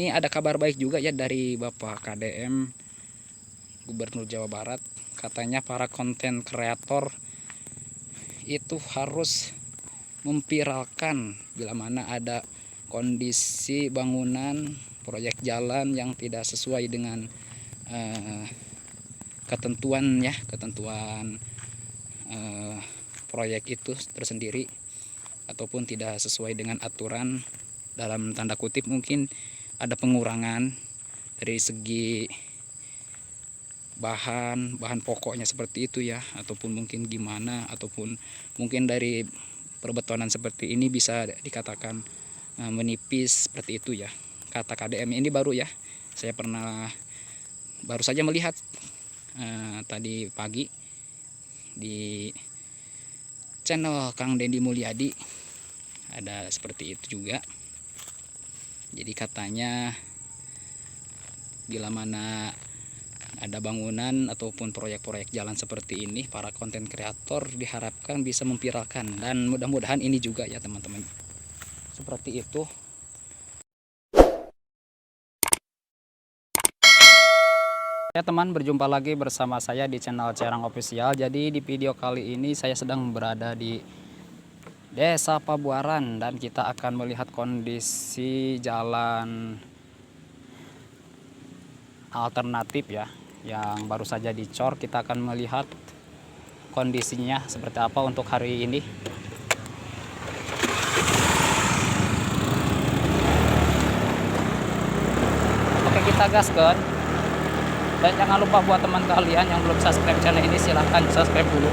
Ini ada kabar baik juga ya dari Bapak KDM Gubernur Jawa Barat. Katanya para konten kreator itu harus memviralkan bila mana ada kondisi bangunan proyek jalan yang tidak sesuai dengan ketentuan proyek itu tersendiri, ataupun tidak sesuai dengan aturan. Dalam tanda kutip mungkin ada pengurangan dari segi bahan pokoknya seperti itu ya, ataupun mungkin gimana, ataupun mungkin dari perbetonan seperti ini bisa dikatakan menipis seperti itu ya. Kata KDM ini baru ya, saya baru saja melihat tadi pagi di channel Kang Dendi Mulyadi ada seperti itu juga. Jadi katanya bila mana ada bangunan ataupun proyek-proyek jalan seperti ini, para konten kreator diharapkan bisa memviralkan, dan mudah-mudahan ini juga ya teman-teman, seperti itu. Ya teman, berjumpa lagi bersama saya di channel Cerang Official. Jadi di video kali ini saya sedang berada di Desa Pabuaran, dan kita akan melihat kondisi jalan alternatif ya, yang baru saja dicor. Kita akan melihat kondisinya seperti apa untuk hari ini. Oke, kita gaskan. Dan jangan lupa buat teman kalian yang belum subscribe channel ini, silahkan subscribe dulu.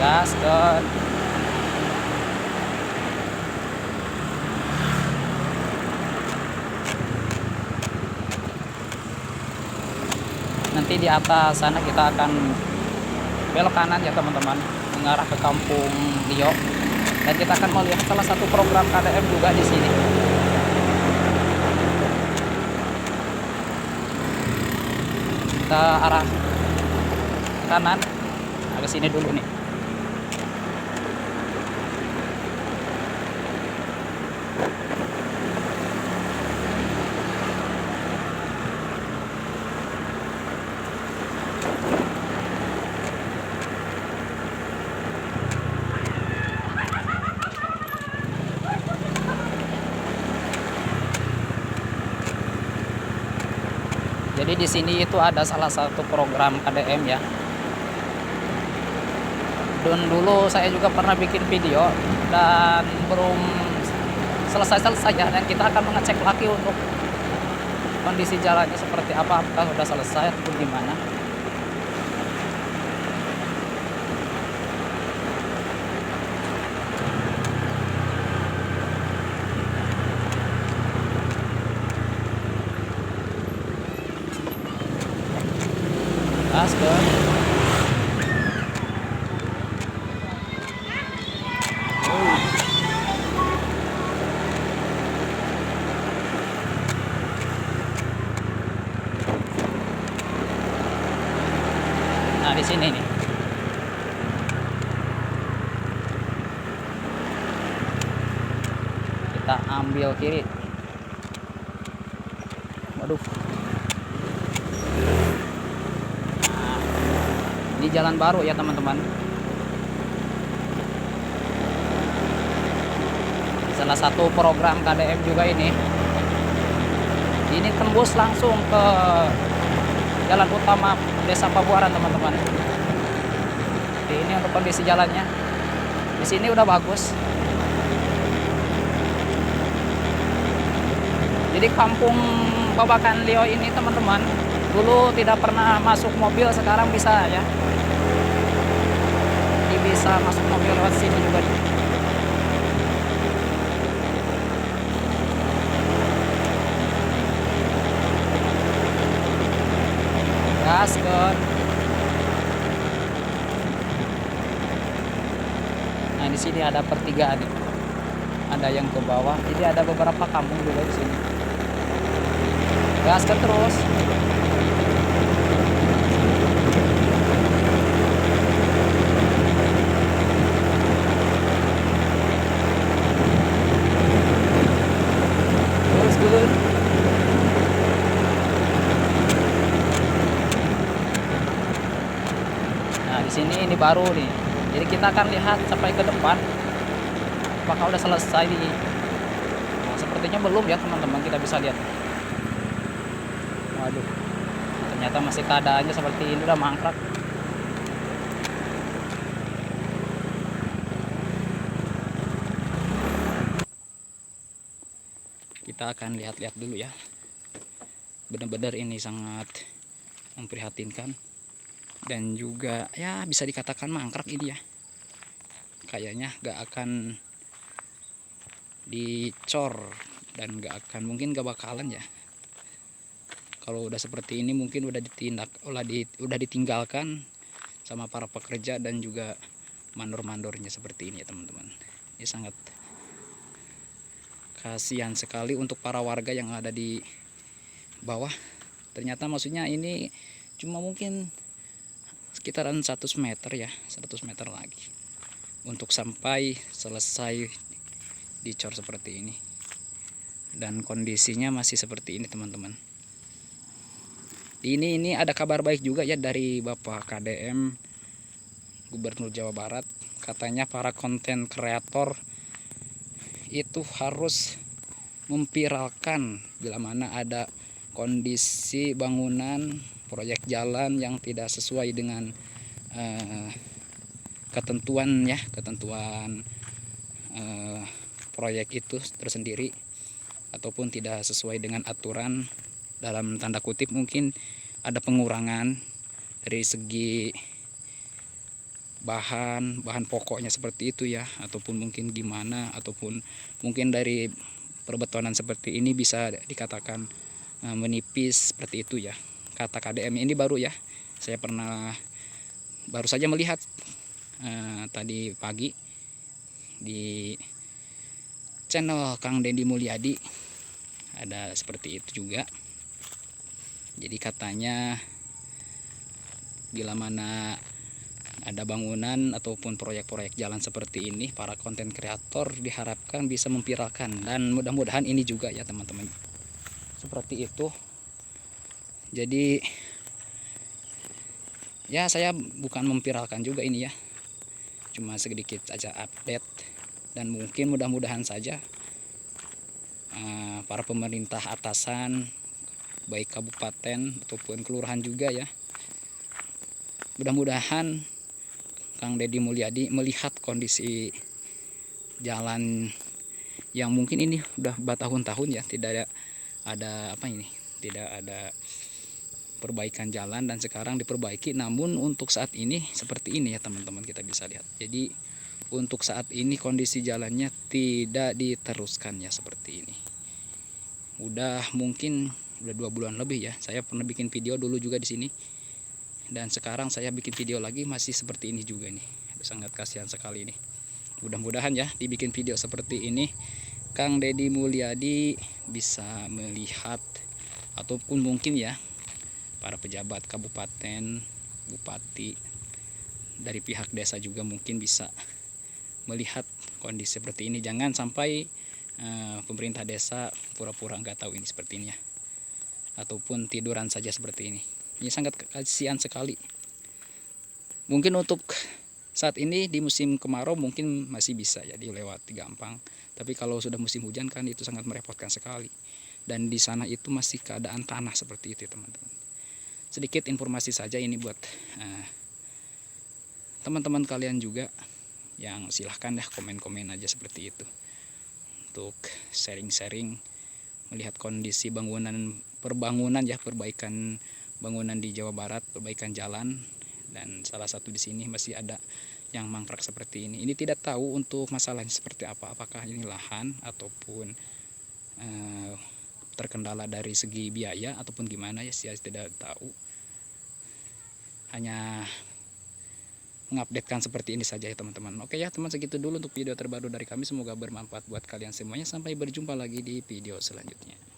Gaskan. Nanti di atas sana kita akan belok kanan ya teman-teman, mengarah ke Kampung Lio, dan kita akan melihat salah satu program KDM juga di sini. Kita arah kanan, ke sini dulu nih. Jadi di sini itu ada salah satu program KDM ya. Dan dulu saya juga pernah bikin video dan belum selesai ya, dan kita akan mengecek lagi untuk kondisi jalannya seperti apa, apakah sudah selesai atau gimana. Gaskan. Nah, di sini nih. Kita ambil kiri. Waduh. Nah, ini jalan baru ya teman-teman. Salah satu program KDM juga ini. Ini tembus langsung ke jalan utama Desa Pabuaran teman-teman. Ini untuk kondisi jalannya. Di sini udah bagus. Jadi Kampung Babakan Lio ini teman-teman, dulu tidak pernah masuk mobil, sekarang bisa ya. Ini bisa masuk mobil lewat sini juga. Gaskeun. Nah, di sini ada pertigaan nih. Ada yang ke bawah, jadi ada beberapa kampung juga di sini. Gaskeun terus. Terus dulu. Nah, di sini ini baru nih. Jadi kita akan lihat sampai ke depan apakah udah selesai nih. Nah, sepertinya belum ya teman-teman, kita bisa lihat. Waduh, ternyata masih keadaannya seperti ini, udah mangkrak. Kita akan lihat-lihat dulu ya. Benar-benar ini sangat memprihatinkan dan juga ya bisa dikatakan mangkrak ini ya. Kayaknya gak akan dicor dan mungkin gak bakalan ya. Kalau udah seperti ini mungkin udah ditinggalkan sama para pekerja dan juga mandor-mandornya seperti ini ya teman-teman. Ini sangat kasihan sekali untuk para warga yang ada di bawah. Ternyata maksudnya ini cuma mungkin sekitaran 100 meter ya, 100 meter lagi untuk sampai selesai dicor seperti ini. Dan kondisinya masih seperti ini teman-teman. Ini ada kabar baik juga ya dari Bapak KDM Gubernur Jawa Barat. Katanya para konten kreator itu harus memviralkan bila mana ada kondisi bangunan proyek jalan yang tidak sesuai dengan ketentuan proyek itu tersendiri, ataupun tidak sesuai dengan aturan, dalam tanda kutip mungkin ada pengurangan dari segi bahan pokoknya seperti itu ya, ataupun mungkin gimana, ataupun mungkin dari perbetonan seperti ini bisa dikatakan menipis seperti itu ya. Kata KDM ini baru ya, saya baru saja melihat tadi pagi di channel Kang Deddy Mulyadi ada seperti itu juga. Jadi katanya bila mana ada bangunan ataupun proyek-proyek jalan seperti ini, para konten kreator diharapkan bisa memviralkan, dan mudah-mudahan ini juga ya teman-teman seperti itu. Jadi ya saya bukan memviralkan juga ini ya, cuma sedikit aja update, dan mungkin mudah-mudahan saja para pemerintah atasan baik kabupaten ataupun kelurahan juga ya, mudah-mudahan Kang Deddy Mulyadi melihat kondisi jalan yang mungkin ini udah bertahun-tahun ya tidak ada perbaikan jalan, dan sekarang diperbaiki. Namun untuk saat ini seperti ini ya teman-teman, kita bisa lihat. Jadi untuk saat ini kondisi jalannya tidak diteruskan ya seperti ini. Mungkin udah 2 bulan lebih ya. Saya pernah bikin video dulu juga di sini, dan sekarang saya bikin video lagi masih seperti ini juga nih. Sangat kasihan sekali nih. Mudah-mudahan ya dibikin video seperti ini Kang Deddy Mulyadi bisa melihat, ataupun mungkin ya para pejabat kabupaten, bupati, dari pihak desa juga mungkin bisa melihat kondisi seperti ini. Jangan sampai pemerintah desa pura-pura nggak tahu ini seperti ini ya, ataupun tiduran saja seperti ini. Ini sangat kasihan sekali. Mungkin untuk saat ini di musim kemarau mungkin masih bisa ya dilewati gampang, tapi kalau sudah musim hujan kan itu sangat merepotkan sekali. Dan di sana itu masih keadaan tanah seperti itu teman-teman. Sedikit informasi saja ini buat teman-teman kalian juga, yang silahkan ya komen-komen aja seperti itu, untuk sharing-sharing melihat kondisi perbaikan bangunan di Jawa Barat, perbaikan jalan. Dan salah satu di sini masih ada yang mangkrak seperti ini. Ini tidak tahu untuk masalahnya seperti apa, apakah ini lahan ataupun terkendala dari segi biaya ataupun gimana ya, saya tidak tahu. hanya mengupdatekan seperti ini saja ya teman-teman. Oke ya teman, segitu dulu untuk video terbaru dari kami, semoga bermanfaat buat kalian semuanya. Sampai berjumpa lagi di video selanjutnya.